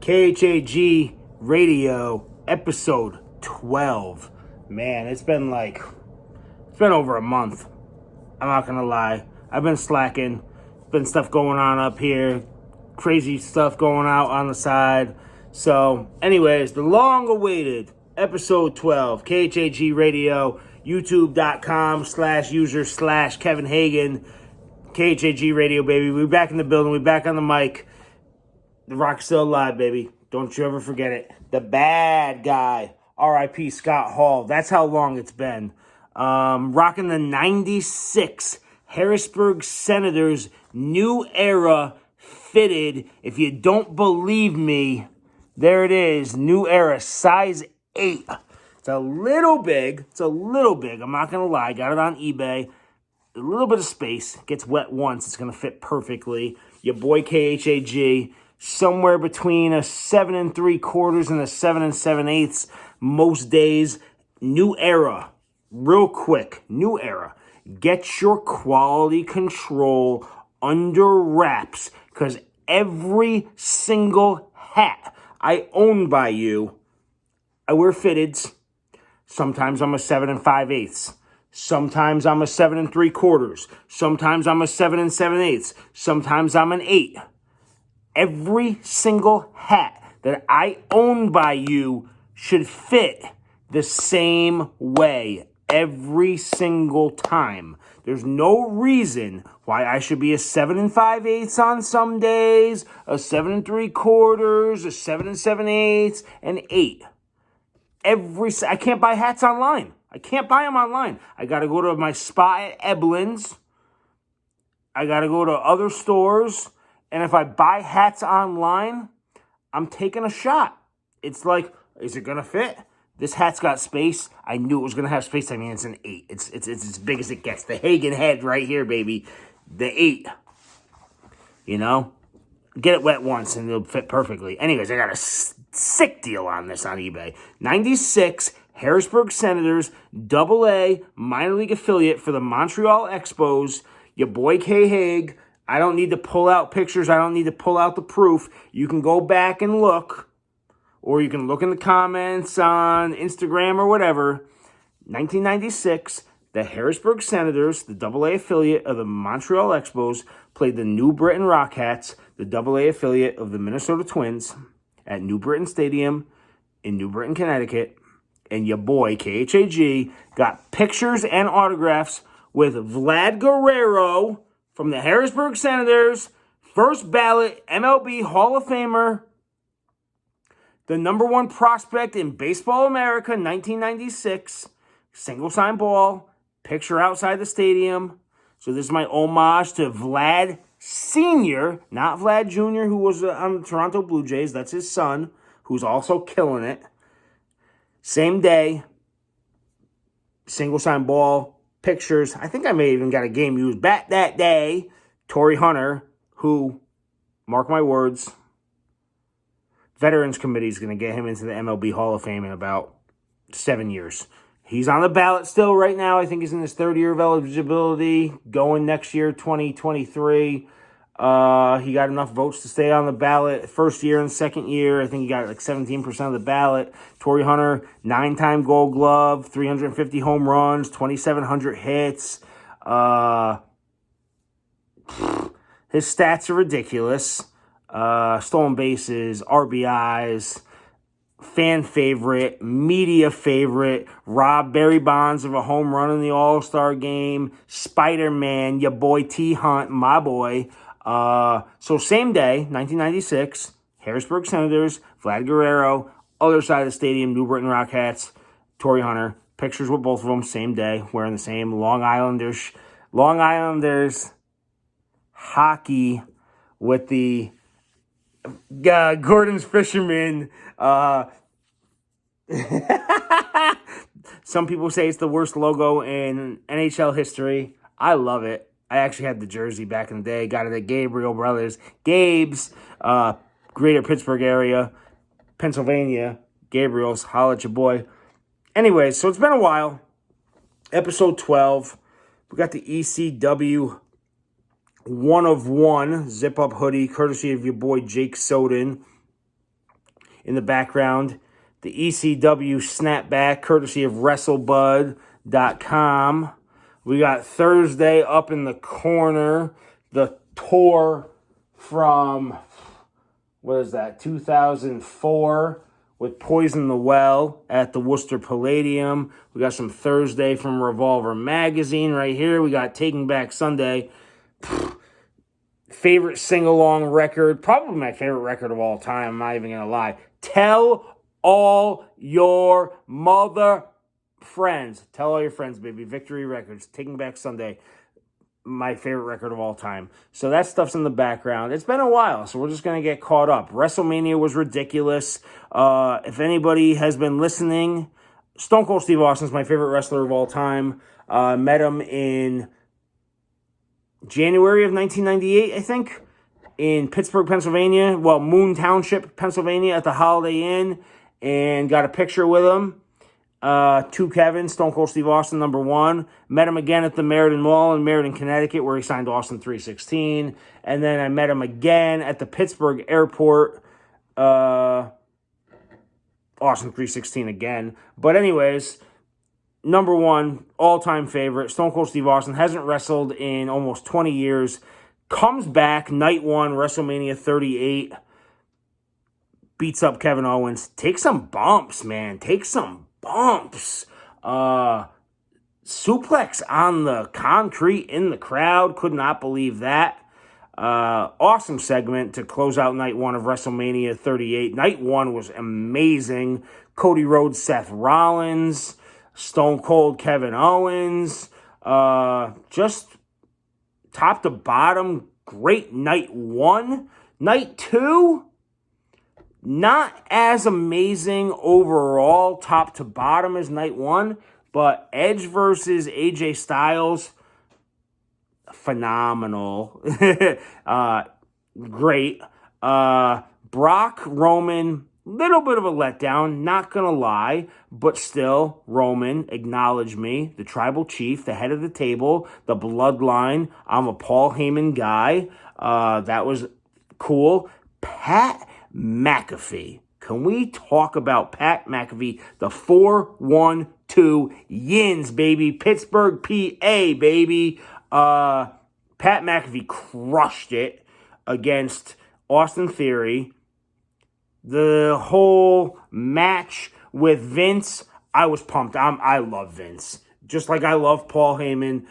K-hag Radio, episode 12. Man, it's been over a month. I'm not gonna lie. I've been slacking. Been stuff going on up here. Crazy stuff going out on the side. So, anyways, the long-awaited episode 12, K-hag Radio, youtube.com/user/Kevin Hagen. K-hag Radio, baby. We're back in the building. We're back on the mic. The Rock's still alive, baby. Don't you ever forget it. The bad guy. R.I.P. Scott Hall. That's how long it's been. Rocking the 96 Harrisburg Senators New Era fitted. If you don't believe me, there it is. New Era, size 8. It's a little big. I'm not going to lie. Got it on eBay. A little bit of space. Gets wet once. It's going to fit perfectly. Your boy KHAG. Somewhere between a 7 3/4 and a 7 7/8 most days. New Era. Real quick. New Era. Get your quality control under wraps. Because every single hat I own by you, I wear fitteds. Sometimes I'm a 7 5/8. Sometimes I'm a 7 3/4. Sometimes I'm a 7 7/8. Sometimes I'm an 8. Every single hat that I own by you should fit the same way every single time. There's no reason why I should be a 7 5/8 on some days, a 7 3/4, a 7 7/8, an 8. I can't buy hats online. I can't buy them online. I got to go to my spot at Eblin's. I got to go to other stores. And if I buy hats online, I'm taking a shot. It's like, is it going to fit? This hat's got space. I knew it was going to have space. I mean, it's an 8. It's as big as it gets. The Hagen head right here, baby. The 8. You know? Get it wet once and it'll fit perfectly. Anyways, I got a sick deal on this on eBay. 96 Harrisburg Senators, AA minor league affiliate for the Montreal Expos. Your boy K-hag. I don't need to pull out pictures. I don't need to pull out the proof. You can go back and look. Or you can look in the comments on Instagram or whatever. 1996, the Harrisburg Senators, the AA affiliate of the Montreal Expos, played the New Britain Rockettes, the AA affiliate of the Minnesota Twins, at New Britain Stadium in New Britain, Connecticut. And your boy, KHAG, got pictures and autographs with Vlad Guerrero from the Harrisburg Senators, first ballot MLB Hall of Famer, the number 1 prospect in Baseball America, 1996, single sign ball, picture outside the stadium. So this is my homage to Vlad Sr., not Vlad Jr., who was on the Toronto Blue Jays. That's his son, who's also killing it. Same day, single sign ball, pictures. I think I may even got a game used back that day. Torrey Hunter, who, mark my words, Veterans Committee is going to get him into the MLB Hall of Fame in about 7 years. He's on the ballot still right now. I think he's in his 3rd year of eligibility, going next year, 2023. He got enough votes to stay on the ballot first year and second year. I think he got like 17% of the ballot. Torrey Hunter, 9-time Gold Glove, 350 home runs, 2,700 hits. His stats are ridiculous. Stolen bases, RBIs, fan favorite, media favorite, robbed Barry Bonds of a home run in the All-Star game, Spider-Man, your boy T. Hunt, my boy. So same day, 1996, Harrisburg Senators, Vlad Guerrero, other side of the stadium, New Britain Rockettes, Torrey Hunter. Pictures with both of them, same day, wearing the same Long Islanders hockey with the Gordon's Fisherman. Some people say it's the worst logo in NHL history. I love it. I actually had the jersey back in the day. Got it at Gabriel Brothers. Gabe's, greater Pittsburgh area, Pennsylvania. Gabriel's, holla at your boy. Anyways, so it's been a while. Episode 12. We got the ECW 1 of 1 zip-up hoodie, courtesy of your boy Jake Soden. in the background. The ECW Snapback, courtesy of WrestleBud.com. We got Thursday up in the corner, the tour from, 2004, with Poison the Well at the Worcester Palladium. We got some Thursday from Revolver Magazine right here. We got Taking Back Sunday. Favorite sing-along record, probably my favorite record of all time, I'm not even going to lie. Tell all your mother friends. Tell all your friends, baby. Victory Records, Taking Back Sunday, my favorite record of all time. So that stuff's in the background. It's been a while, so we're just going to get caught up. WrestleMania was ridiculous. If anybody has been listening, Stone Cold Steve Austin's my favorite wrestler of all time. Met him in January of 1998, I think, in Pittsburgh, Pennsylvania. Well, Moon Township, Pennsylvania, at the Holiday Inn, and got a picture with him. To Kevin, Stone Cold Steve Austin, number 1. Met him again at the Meriden Mall in Meriden, Connecticut, where he signed Austin 316. And then I met him again at the Pittsburgh airport. Austin 316 again. But anyways, number 1, all-time favorite. Stone Cold Steve Austin hasn't wrestled in almost 20 years. Comes back, night 1, WrestleMania 38. Beats up Kevin Owens. Takes some bumps, man. Takes some bumps. Suplex on the concrete in the crowd. Could not believe that. Awesome segment to close out night 1 of WrestleMania 38. Night 1 was amazing. Cody Rhodes, Seth Rollins, Stone Cold Kevin Owens. Just top to bottom, great night 1. Night 2, not as amazing overall, top to bottom as night 1, but Edge versus AJ Styles, phenomenal. Great. Brock, Roman, little bit of a letdown, not gonna lie, but still, Roman, acknowledge me, the tribal chief, the head of the table, the bloodline. I'm a Paul Heyman guy. That was cool. Pat McAfee. Can we talk about Pat McAfee? The 4-1-2 Yins, baby. Pittsburgh, PA, baby. Pat McAfee crushed it against Austin Theory. The whole match with Vince, I was pumped. I love Vince. Just like I love Paul Heyman.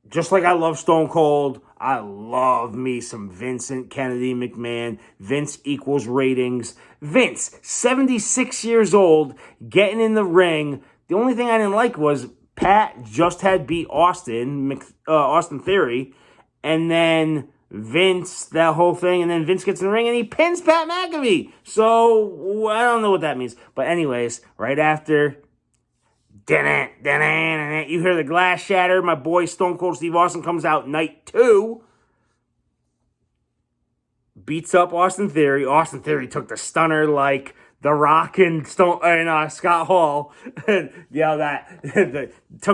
Just like I love Stone Cold. I love me some Vincent Kennedy McMahon. Vince equals ratings. Vince, 76 years old, getting in the ring. The only thing I didn't like was Pat just had beat Austin Theory, and then Vince, that whole thing, and then Vince gets in the ring and he pins Pat McAfee. So, I don't know what that means. But anyways, right after, you hear the glass shatter. My boy Stone Cold Steve Austin comes out night 2. Beats up Austin Theory. Austin Theory took the stunner like The Rock and Scott Hall. Took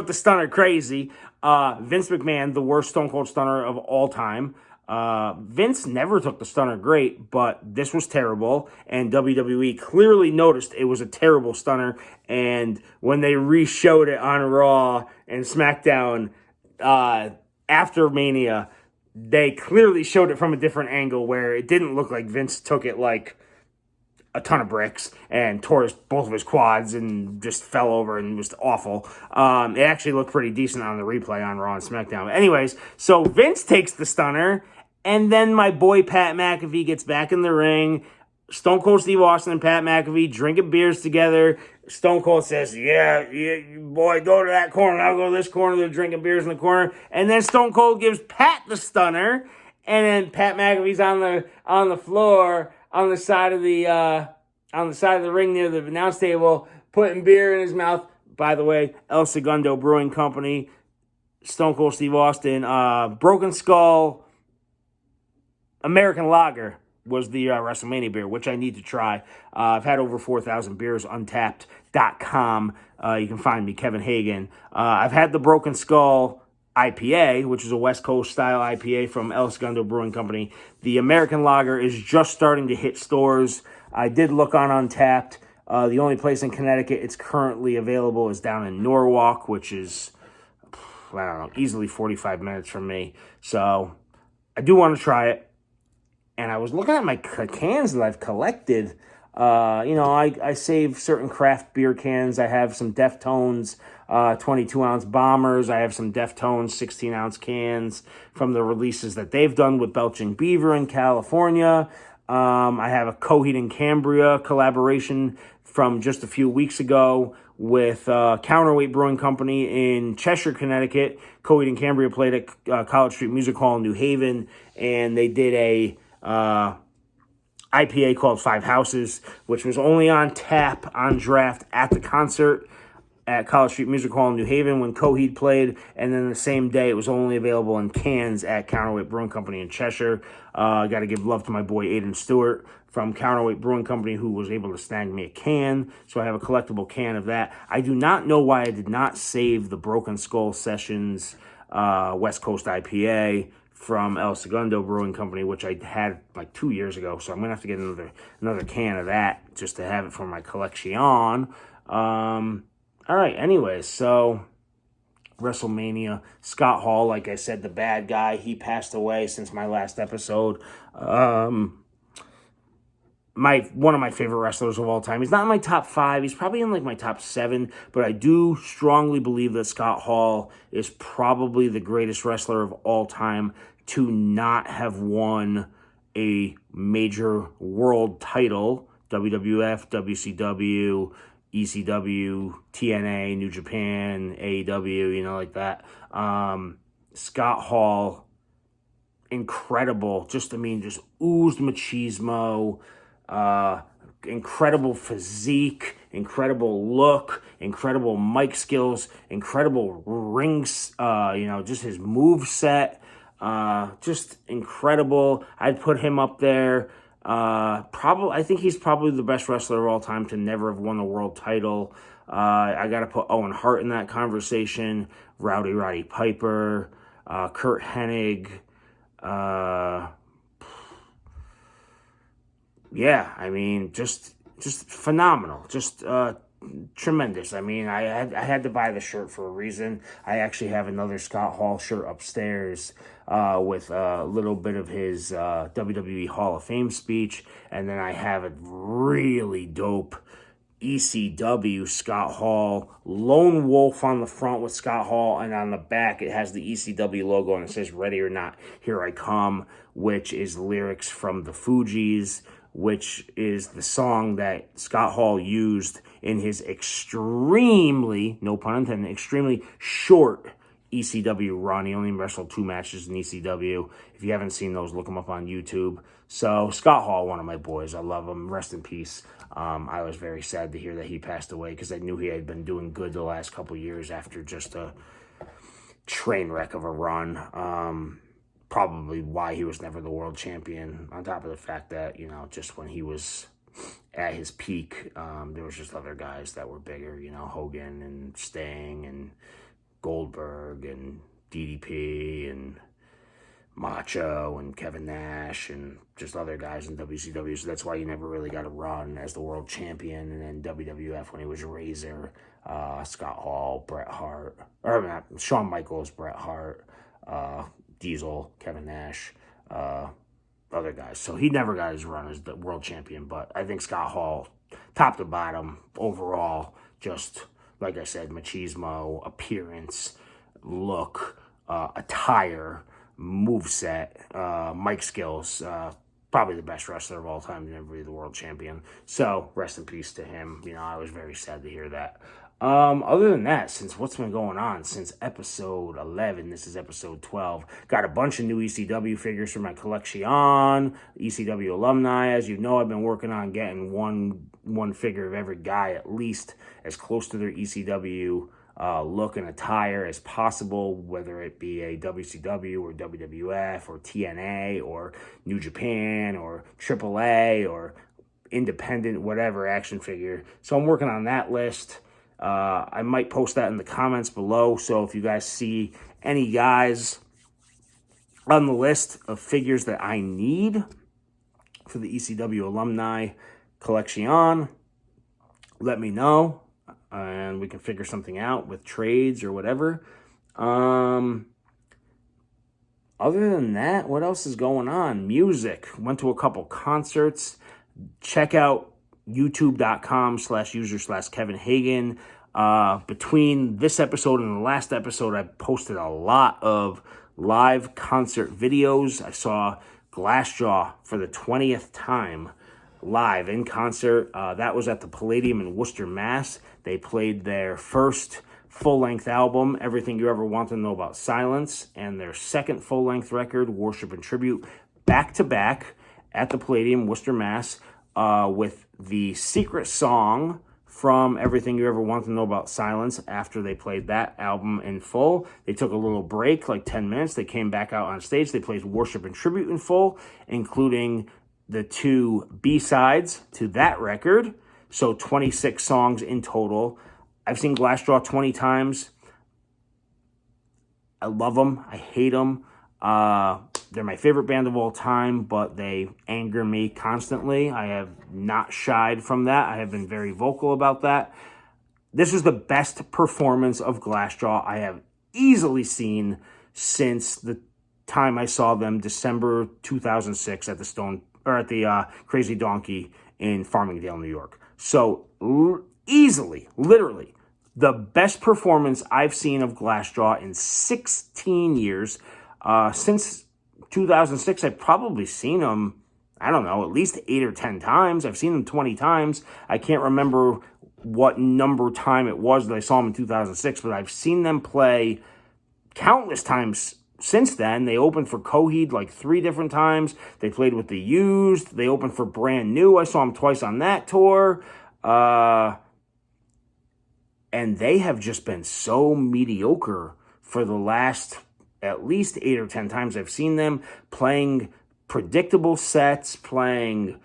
the stunner crazy. Vince McMahon, the worst Stone Cold stunner of all time. Vince never took the stunner great, but this was terrible, and WWE clearly noticed it was a terrible stunner, and when they re-showed it on Raw and SmackDown after Mania, they clearly showed it from a different angle where it didn't look like Vince took it like a ton of bricks and tore both of his quads and just fell over and was awful. It actually looked pretty decent on the replay on Raw and SmackDown. Anyways, so Vince takes the stunner, and then my boy Pat McAfee gets back in the ring. Stone Cold Steve Austin and Pat McAfee drinking beers together. Stone Cold says, yeah, boy, go to that corner. I'll go to this corner. They're drinking beers in the corner. And then Stone Cold gives Pat the stunner. And then Pat McAfee's on the floor on the side of the ring near the announce table, putting beer in his mouth. By the way, El Segundo Brewing Company, Stone Cold Steve Austin, Broken Skull American Lager was the WrestleMania beer, which I need to try. I've had over 4,000 beers, untapped.com. You can find me, Kevin Hagan. I've had the Broken Skull IPA, which is a West Coast style IPA from El Segundo Brewing Company. The American Lager is just starting to hit stores. I did look on Untappd. The only place in Connecticut it's currently available is down in Norwalk, which is, I don't know, easily 45 minutes from me. So I do want to try it. And I was looking at my cans that I've collected. I save certain craft beer cans. I have some Deftones 22-ounce bombers. I have some Deftones 16-ounce cans from the releases that they've done with Belching Beaver in California. I have a Coheed And Cambria collaboration from just a few weeks ago with Counterweight Brewing Company in Cheshire, Connecticut. Coheed And Cambria played at College Street Music Hall in New Haven, and they did a IPA called Five Houses, which was only on tap, on draft at the concert at College Street Music Hall in New Haven when Coheed played, and then the same day it was only available in cans at Counterweight Brewing Company in Cheshire. I got to give love to my boy Aiden Stewart from Counterweight Brewing Company, who was able to snag me a can, so I have a collectible can of that. I do not know why I did not save the Broken Skull Sessions West Coast IPA from El Segundo Brewing Company, which I had like 2 years ago, so I'm going to have to get another can of that just to have it for my collection. All right, anyways, so WrestleMania, Scott Hall, like I said, the bad guy, he passed away since my last episode. One of my favorite wrestlers of all time. He's not in my top 5. He's probably in like my top 7, but I do strongly believe that Scott Hall is probably the greatest wrestler of all time to not have won a major world title, WWF, WCW, ECW, TNA, New Japan, AEW, like that. Scott Hall, incredible. Just oozed machismo, incredible physique, incredible look, incredible mic skills, incredible rings, just his move set, just incredible. I'd put him up there. I think he's probably the best wrestler of all time to never have won a world title. I got to put Owen Hart in that conversation, Roddy Piper, Kurt Hennig, just phenomenal, just tremendous. I had to buy the shirt for a reason. I actually have another Scott Hall shirt upstairs with a little bit of his WWE Hall of Fame speech, and then I have a really dope ECW Scott Hall Lone Wolf on the front with Scott Hall, and on the back it has the ECW logo and it says "Ready or Not, Here I Come," which is lyrics from the Fugees, which is the song that Scott Hall used in his extremely, no pun intended, extremely short ECW run. He only wrestled 2 matches in ECW. If you haven't seen those, look them up on YouTube. So Scott Hall, one of my boys. I love him. Rest in peace. I was very sad to hear that he passed away because I knew he had been doing good the last couple years after just a train wreck of a run. Probably why he was never the world champion, on top of the fact that, just when he was at his peak, there was just other guys that were bigger, Hogan and Sting and Goldberg and DDP and Macho and Kevin Nash and just other guys in WCW. So that's why he never really got a run as the world champion. And then WWF when he was Razor, Scott Hall, Bret Hart, or not, Shawn Michaels, Bret Hart, Diesel, Kevin Nash, other guys. So he never got his run as the world champion. But I think Scott Hall, top to bottom, overall, just like I said, machismo, appearance, look, attire, moveset, mic skills, probably the best wrestler of all time to never be the world champion. So rest in peace to him. I was very sad to hear that. Other than that, since what's been going on since episode 11, this is episode 12, got a bunch of new ECW figures for my collection, ECW alumni. As you know, I've been working on getting one figure of every guy at least as close to their ECW look and attire as possible, whether it be a WCW or WWF or TNA or New Japan or AAA or independent, whatever action figure. So I'm working on that list. I might post that in the comments below. So if you guys see any guys on the list of figures that I need for the ECW alumni collection, let me know, and we can figure something out with trades or whatever. Other than that, what else is going on? Music. Went to a couple concerts. Check out youtube.com/user/Kevin Hagan. Between this episode and the last episode, I posted a lot of live concert videos. I saw Glassjaw for the 20th time live in concert. That was at the Palladium in Worcester, Mass. They played their first full-length album, Everything You Ever Want to Know About Silence, and their second full-length record, Worship and Tribute, back-to-back at the Palladium, Worcester, Mass, with the secret song from Everything You Ever Want to Know About Silence. After they played that album in full, they took a little break, like 10 minutes. They came back out on stage. They played Worship and Tribute in full, including the 2 B-sides to that record. So 26 songs in total. I've seen Glassjaw 20 times. I love them. I hate them. They're my favorite band of all time, but they anger me constantly. I have not shied from that. I have been very vocal about that. This is the best performance of Glassjaw I have easily seen since the time I saw them December 2006 at the Crazy Donkey in Farmingdale, New York. So easily, literally, the best performance I've seen of Glassjaw in 16 years. Since 2006, I've probably seen them, I don't know, at least 8 or 10 times. I've seen them 20 times. I can't remember what number time it was that I saw them in 2006, but I've seen them play countless times since then. They opened for Coheed like 3 different times. They played with The Used. They opened for Brand New. I saw them twice on that tour. And they have just been so mediocre for the last at least 8 or 10 times I've seen them, playing predictable sets, playing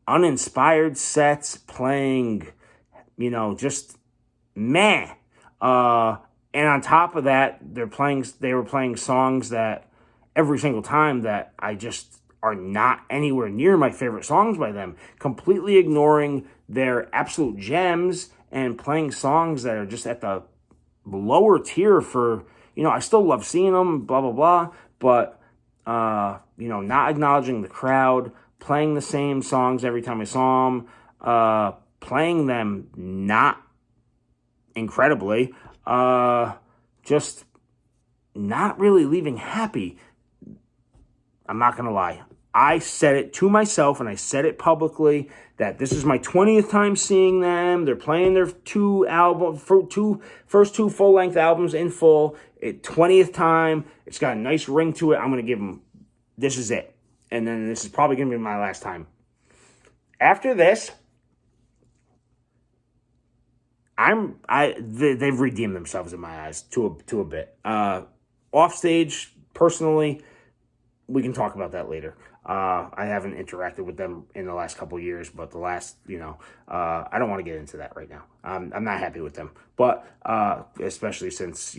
uninspired sets, playing, just meh. And on top of that, they were playing songs that every single time that I just are not anywhere near my favorite songs by them, completely ignoring their absolute gems and playing songs that are just at the lower tier for, I still love seeing them, blah, blah, blah, but, not acknowledging the crowd, playing the same songs every time I saw them, playing them not incredibly, just not really leaving happy. I'm not going to lie. I said it to myself, and I said it publicly, that this is my 20th time seeing them. They're playing their first two full-length albums in full. 20th time. It's got a nice ring to it. I'm going to give them, this is it. And then this is probably going to be my last time. After this, they've redeemed themselves in my eyes to a bit. Offstage, personally, we can talk about that later. I haven't interacted with them in the last couple of years, but the last, I don't want to get into that right now. I'm not happy with them, but especially since,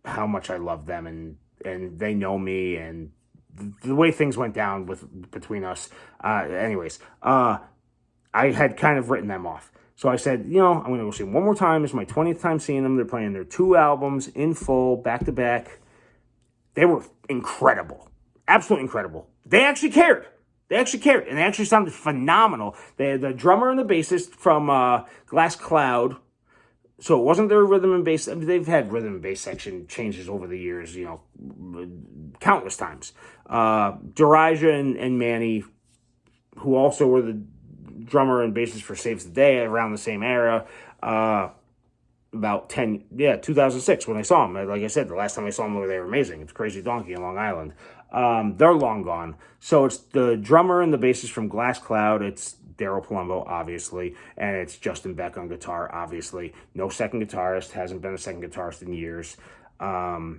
how much I love them and they know me and the way things went down between us. I had kind of written them off. So I said, I'm going to go see them one more time. It's my 20th time seeing them. They're playing their 2 albums in full, back-to-back. They were incredible. Absolutely incredible. They actually cared. And they actually sounded phenomenal. They had the drummer and the bassist from Glass Cloud. So it wasn't their rhythm and bass. They've had rhythm and bass section changes over the years, countless times. Darija and Manny, who also were the drummer and bassist for Saves the Day around the same era, about 2006 when I saw them. Like I said, the last time I saw them, they were amazing. It's Crazy Donkey in Long Island. They're long gone. So it's the drummer and the bassist from Glass Cloud. It's Daryl Palumbo, obviously, and it's Justin Beck on guitar, obviously. No second guitarist, hasn't been a second guitarist in years,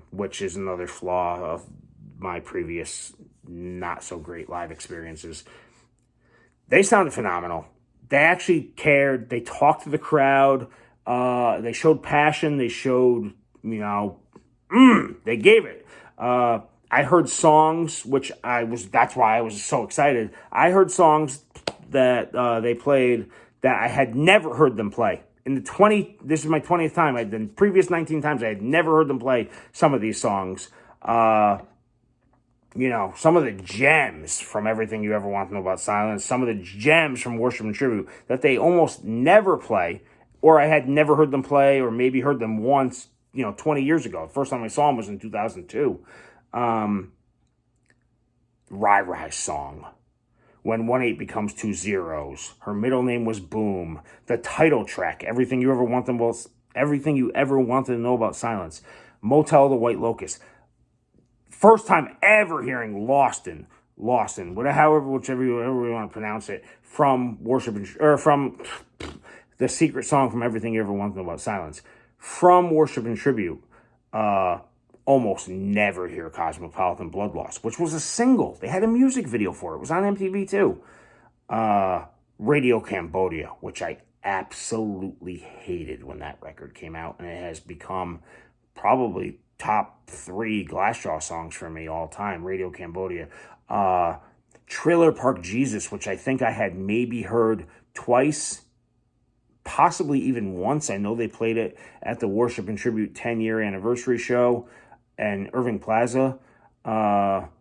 which is another flaw of my previous not-so-great live experiences. They sounded phenomenal. They actually cared. They talked to the crowd. They showed passion. They showed they gave it. I heard songs, that's why I was so excited. I heard songs that they played that I had never heard them play. This is my 20th time. The previous 19 times I had never heard them play some of these songs. Some of the gems from Everything You Ever Want to Know About Silence, some of the gems from Worship and Tribute that they almost never play, or I had never heard them play, or maybe heard them once, 20 years ago. The first time I saw them was in 2002. Rai Rai's song, When 1-8 Becomes 2 Zeros. Her middle name was Boom. The title track, Everything You Ever Wanted to Know About Silence. Motel the White Locust. First time ever hearing Lawson, whichever you want to pronounce it, from from the secret song from Everything You Ever Wanted to Know About Silence. From Worship and Tribute, almost never hear Cosmopolitan Blood Loss, which was a single. They had a music video for it. It was on MTV too. Radio Cambodia, which I absolutely hated when that record came out, and it has become probably top 3 Glassjaw songs for me all time. Radio Cambodia. Trailer Park Jesus, which I think I had maybe heard twice, possibly even once. I know they played it at the Worship and Tribute 10-year anniversary show in Irving Plaza. El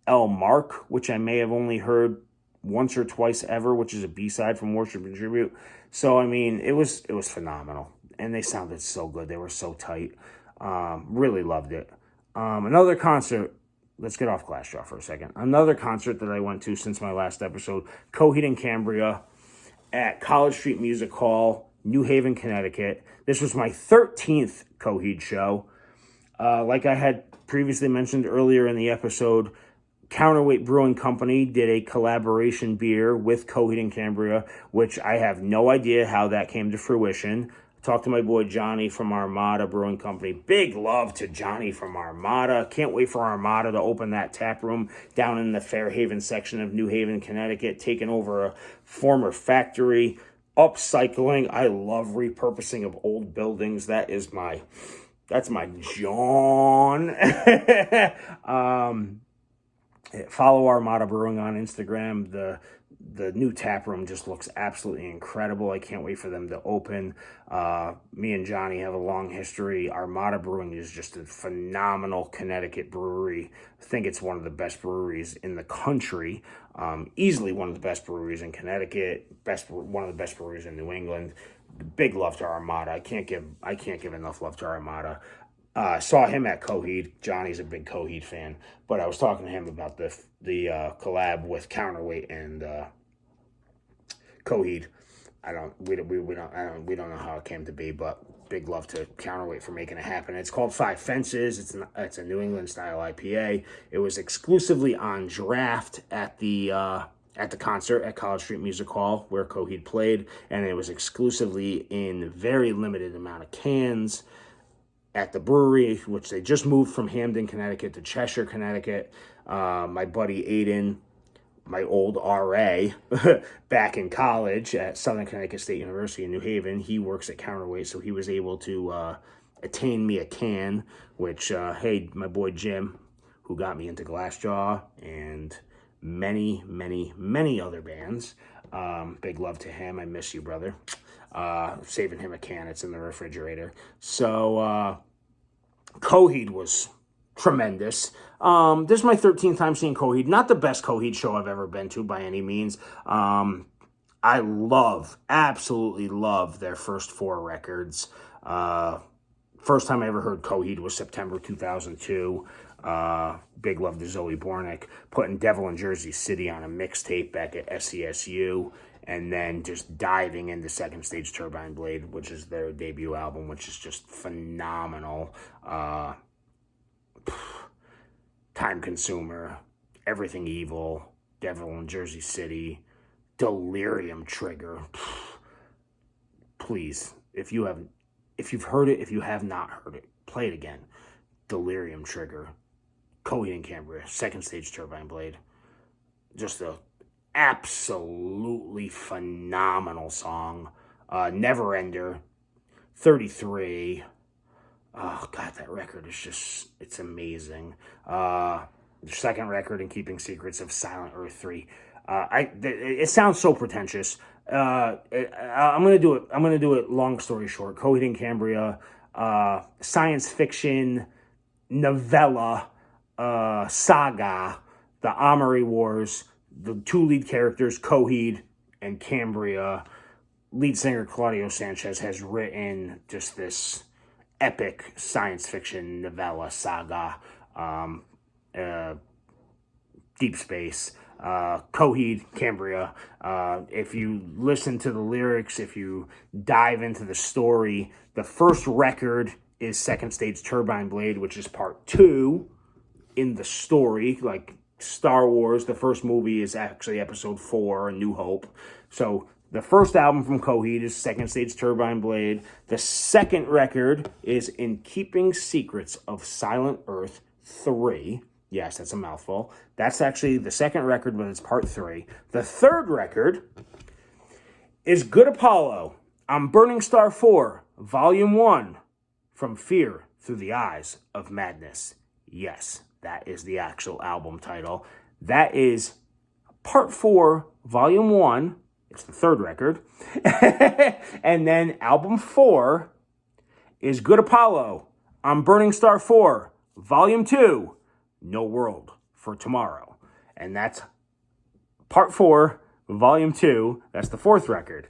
Mark, which I may have only heard once or twice ever, which is a B-side from Worship and Tribute. So, it was phenomenal. And they sounded so good. They were so tight. Really loved it. Another concert. Let's get off Glassjaw for a second. Another concert that I went to since my last episode, Coheed and Cambria at College Street Music Hall, New Haven, Connecticut. This was my 13th Coheed show. Like I had previously mentioned earlier in the episode, Counterweight Brewing Company did a collaboration beer with Coheed and Cambria, which I have no idea how that came to fruition. Talked to my boy Johnny from Armada Brewing Company. Big love to Johnny from Armada. Can't wait for Armada to open that tap room down in the Fairhaven section of New Haven, Connecticut, taking over a former factory, upcycling. I love repurposing of old buildings. That's my John. Follow Armada Brewing on Instagram. The new tap room just looks absolutely incredible. I can't wait for them to open. Me and Johnny have a long history. Armada Brewing is just a phenomenal Connecticut brewery. I think it's one of the best breweries in the country. Easily one of the best breweries in Connecticut. One of the best breweries in New England. Big love to Armada. I can't give enough love to Armada. Saw him at Coheed. Johnny's a big Coheed fan, but I was talking to him about the collab with Counterweight and Coheed. We don't know how it came to be, but big love to Counterweight for making it happen. It's called Five Fences. It's a New England style IPA. It was exclusively on draft at the concert at College Street Music Hall where Coheed played, and it was exclusively in very limited amount of cans at the brewery, which they just moved from Hamden, Connecticut to Cheshire, Connecticut. My buddy Aiden, my old RA, back in college at Southern Connecticut State University in New Haven, he works at Counterweight, so he was able to attain me a can, which, hey, my boy Jim, who got me into Glassjaw and many, many, many other bands. Big love to him. I miss you, brother. Saving him a can. It's in the refrigerator. So, Coheed was tremendous. This is my 13th time seeing Coheed. Not the best Coheed show I've ever been to by any means. I absolutely love their first 4 records. First time I ever heard Coheed was September 2002. Big love to Zoe Bornick. Putting Devil in Jersey City on a mixtape back at SCSU. And then just diving into Second Stage Turbine Blade, which is their debut album, which is just phenomenal. Time Consumer, Everything Evil, Devil in Jersey City, Delirium Trigger. Please, if you've heard it, if you have not heard it, play it again. Delirium Trigger, Coheed and Cambria, Second Stage Turbine Blade. Just a absolutely phenomenal song. Never Ender, 33. Oh, God, that record is just, it's amazing. The second record in Keeping Secrets of Silent Earth 3. It sounds so pretentious. I'm gonna do it. I'm gonna do it. Long story short, Coheed and Cambria, science fiction novella, saga, the Armory Wars. The two lead characters, Coheed and Cambria. Lead singer Claudio Sanchez has written just this epic science fiction novella saga, deep space. Coheed, Cambria. If you listen to the lyrics, if you dive into the story, the first record is Second Stage Turbine Blade, which is part 2 in the story. Like Star Wars, the first movie is actually episode 4, A New Hope. So the first album from Coheed is Second Stage Turbine Blade. The second record is In Keeping Secrets of Silent Earth 3. Yes, that's a mouthful. That's actually the second record, but it's part 3. The third record is Good Apollo on Burning Star 4, Volume 1, From Fear Through the Eyes of Madness. Yes, that is the actual album title. That is part 4, Volume 1. It's the third record. And then album 4 is Good Apollo on Burning Star 4, Volume 2, No World for Tomorrow. And that's part 4, Volume 2. That's the fourth record.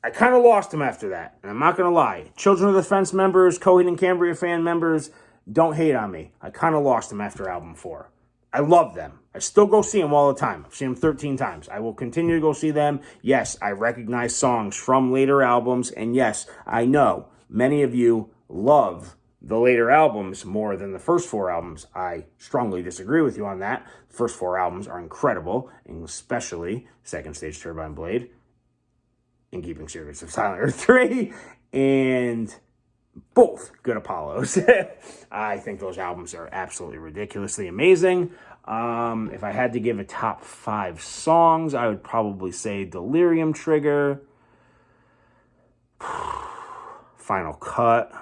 I kind of lost him after that, and I'm not going to lie. Children of the Fence members, Coheed and Cambria fan members, don't hate on me. I kind of lost him after album 4. I love them. I still go see them all the time. I've seen them 13 times. I will continue to go see them. Yes, I recognize songs from later albums, and yes, I know many of you love the later albums more than the first 4 albums. I strongly disagree with you on that. The first 4 albums are incredible, and especially Second Stage Turbine Blade, In Keeping Secrets of Silent Earth 3, and both Good Apollos. I think those albums are absolutely ridiculously amazing. If I had to give a top 5 songs, I would probably say Delirium Trigger, Final Cut,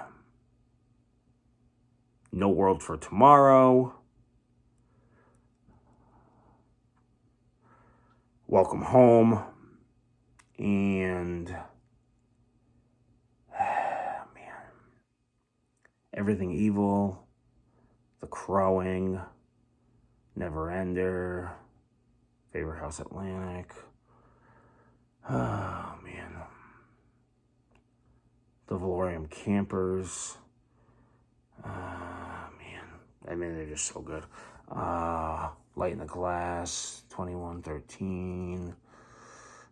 No World for Tomorrow, Welcome Home, and Everything Evil, The Crowing, Never Ender, Favorite House Atlantic. Oh, man. The Valorium Campers. Man. I mean, they're just so good. Light in the Glass, 2113,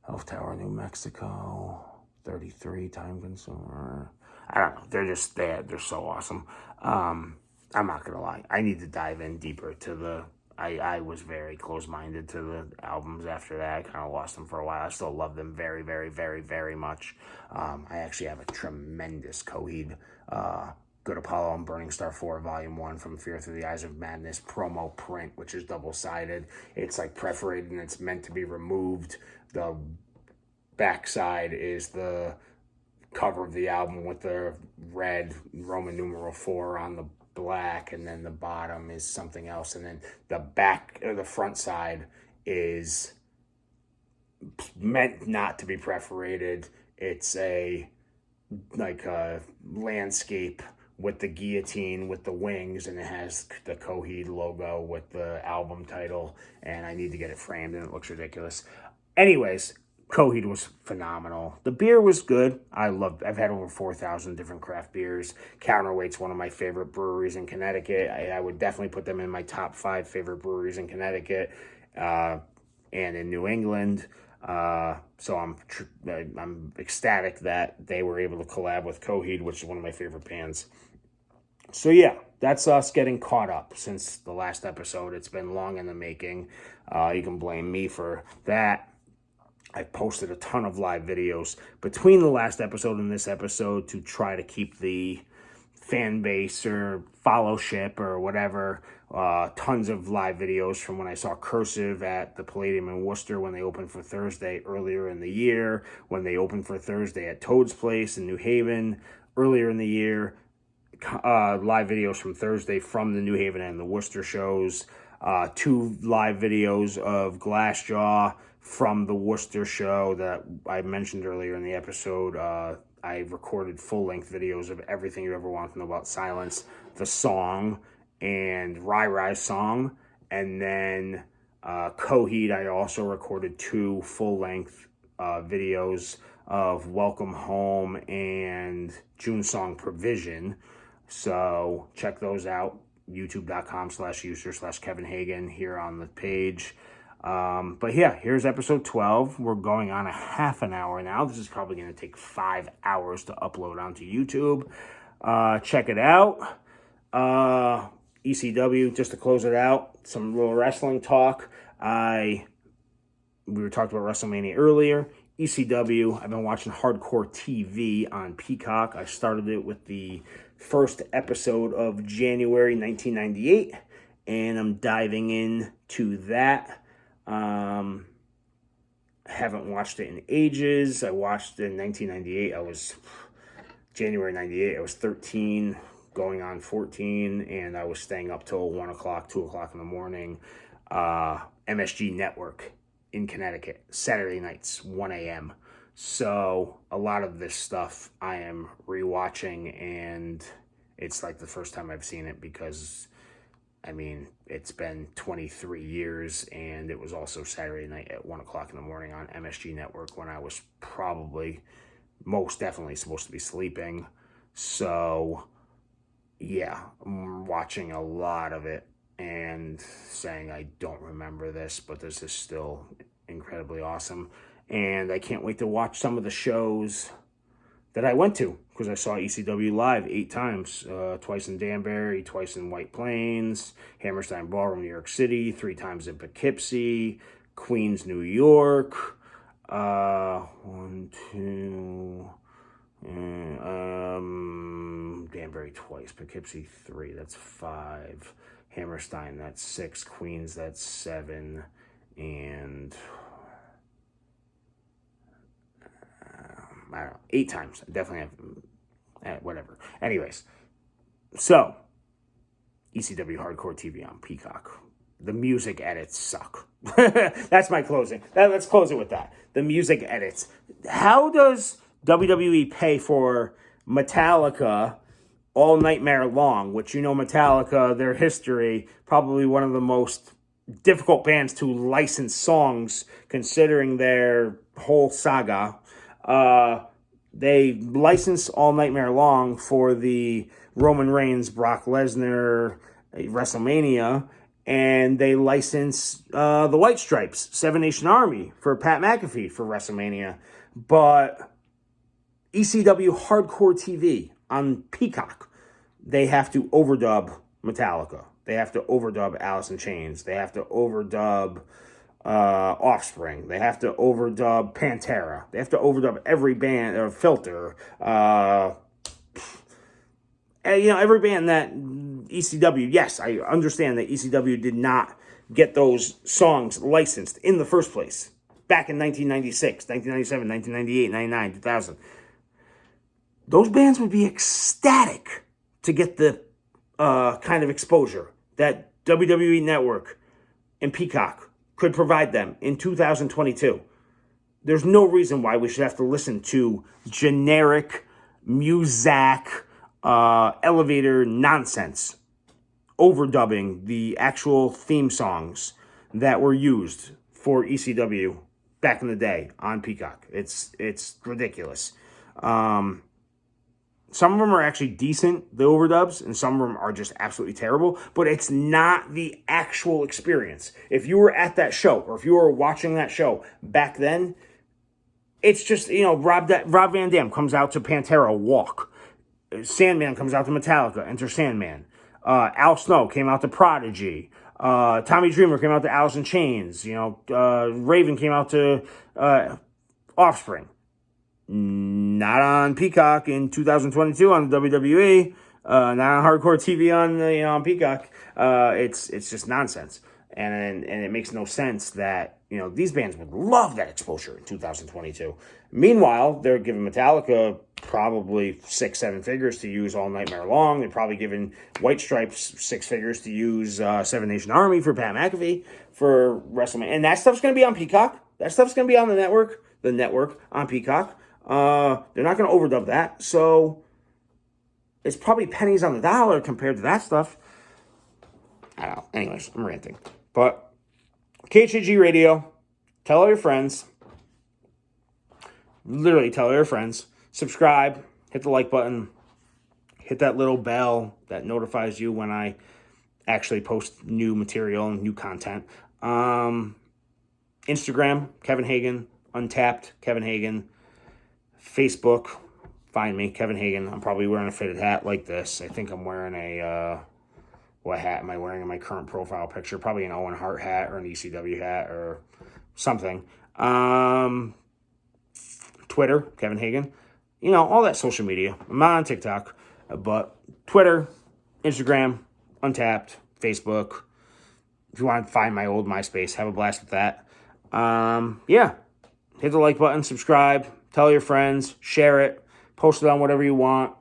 Elf Tower, New Mexico, 33, Time Consumer. I don't know. They're so awesome. I'm not going to lie. I need to dive in deeper to I was very close-minded to the albums after that. I kind of lost them for a while. I still love them very, very, very, very much. I actually have a tremendous Coheed, Good Apollo and Burning Star 4, Volume 1, From Fear Through the Eyes of Madness promo print, which is double-sided. It's like perforated and it's meant to be removed. The backside is the cover of the album with the red Roman numeral 4 on the black, and then the bottom is something else, and then the back or the front side is meant not to be perforated. It's a landscape with the guillotine with the wings, and it has the Coheed logo with the album title, and I need to get it framed, and it looks ridiculous. Anyways, Coheed was phenomenal. The beer was good. I've had over 4,000 different craft beers. Counterweight's one of my favorite breweries in Connecticut. I would definitely put them in my top 5 favorite breweries in Connecticut and in New England. So I'm ecstatic that they were able to collab with Coheed, which is one of my favorite bands. So yeah, that's us getting caught up since the last episode. It's been long in the making. You can blame me for that. I posted a ton of live videos between the last episode and this episode to try to keep the fan base or followship or whatever. Tons of live videos from when I saw Cursive at the Palladium in Worcester when they opened for Thursday earlier in the year, when they opened for Thursday at Toad's Place in New Haven earlier in the year. Live videos from Thursday from the New Haven and the Worcester shows. 2 live videos of Glassjaw from the Worcester show that I mentioned earlier in the episode. I recorded full-length videos of everything you ever want to know about Silence, the song, and Rai song. And then Coheed, I also recorded 2 full-length videos of Welcome Home and June Song Provision. So check those out. YouTube.com/user/Kevin Hagan here on the page. But yeah, here's episode 12. We're going on a half an hour now. This is probably going to take 5 hours to upload onto YouTube. Check it out. ECW, just to close it out, some little wrestling talk. We were talking about WrestleMania earlier. ECW, I've been watching Hardcore TV on Peacock. I started it with the first episode of January 1998, and I'm diving into that. Haven't watched it in ages. I watched it in 1998. January 98, I was 13, going on 14, and I was staying up till 1 o'clock, 2 o'clock in the morning. MSG Network in Connecticut, Saturday nights, 1 a.m. So a lot of this stuff I am rewatching, and it's like the first time I've seen it because, I mean, it's been 23 years, and it was also Saturday night at 1 o'clock in the morning on MSG Network when I was probably most definitely supposed to be sleeping. So, yeah, I'm watching a lot of it and saying I don't remember this, but this is still incredibly awesome. And I can't wait to watch some of the shows that I went to, because I saw ECW live 8 times. Twice in Danbury, twice in White Plains, Hammerstein Ballroom, New York City, 3 times in Poughkeepsie, Queens, New York. 1, 2... Danbury twice, Poughkeepsie 3, that's 5, Hammerstein, that's 6, Queens, that's 7, and I don't know, 8 times. I definitely have, whatever. Anyways, so ECW Hardcore TV on Peacock. The music edits suck. That's my closing. Let's close it with that. The music edits. How does WWE pay for Metallica All Nightmare Long, which, you know, Metallica, their history, probably one of the most difficult bands to license songs considering their whole saga. They licensed All Nightmare Long for the Roman Reigns, Brock Lesnar, WrestleMania, and they licensed the White Stripes, Seven Nation Army, for Pat McAfee for WrestleMania. But ECW Hardcore TV on Peacock, they have to overdub Metallica. They have to overdub Alice in Chains. They have to overdub Offspring. They have to overdub Pantera. They have to overdub every band, Filter. And, you know, every band that ECW, yes, I understand that ECW did not get those songs licensed in the first place. Back in 1996, 1997, 1998, 99, 2000. Those bands would be ecstatic to get the kind of exposure that WWE Network and Peacock could provide them in 2022. There's no reason why we should have to listen to generic Muzak elevator nonsense overdubbing the actual theme songs that were used for ECW back in the day on Peacock. It's ridiculous. Some of them are actually decent, the overdubs, and some of them are just absolutely terrible, but it's not the actual experience. If you were at that show, or if you were watching that show back then, it's just, you know, Rob Van Dam comes out to Pantera, Walk. Sandman comes out to Metallica, Enter Sandman. Al Snow came out to Prodigy. Tommy Dreamer came out to Alice in Chains. You know, Raven came out to Offspring. Not on Peacock in 2022 on the WWE. not on hardcore TV on on Peacock. It's just nonsense, and it makes no sense that these bands would love that exposure in 2022. Meanwhile, they're giving Metallica probably 6-7 figures to use all Nightmare Long. They're probably giving White Stripes 6 figures to use Seven Nation Army for Pat McAfee for WrestleMania, and that stuff's going to be on Peacock. That stuff's going to be on the network. The network on Peacock. They're not going to overdub that, so it's probably pennies on the dollar compared to that stuff. I don't know. Anyways, I'm ranting. But KHAG Radio, tell all your friends. Literally tell all your friends. Subscribe. Hit the like button. Hit that little bell that notifies you when I actually post new material and new content. Instagram, Kevin Hagen. Untapped, Kevin Hagen. Facebook, find me, Kevin Hagen. I'm probably wearing a fitted hat like this. I think I'm wearing a, what hat am I wearing in my current profile picture? Probably an Owen Hart hat or an ECW hat or something. Twitter, Kevin Hagen. All that social media. I'm not on TikTok, but Twitter, Instagram, Untapped, Facebook. If you want to find my old MySpace, have a blast with that. Yeah. Hit the like button, subscribe, tell your friends, share it, post it on whatever you want,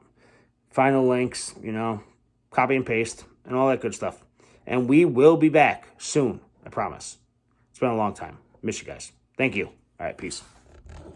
find the links, copy and paste, and all that good stuff. And we will be back soon, I promise. It's been a long time. Miss you guys. Thank you. All right, peace.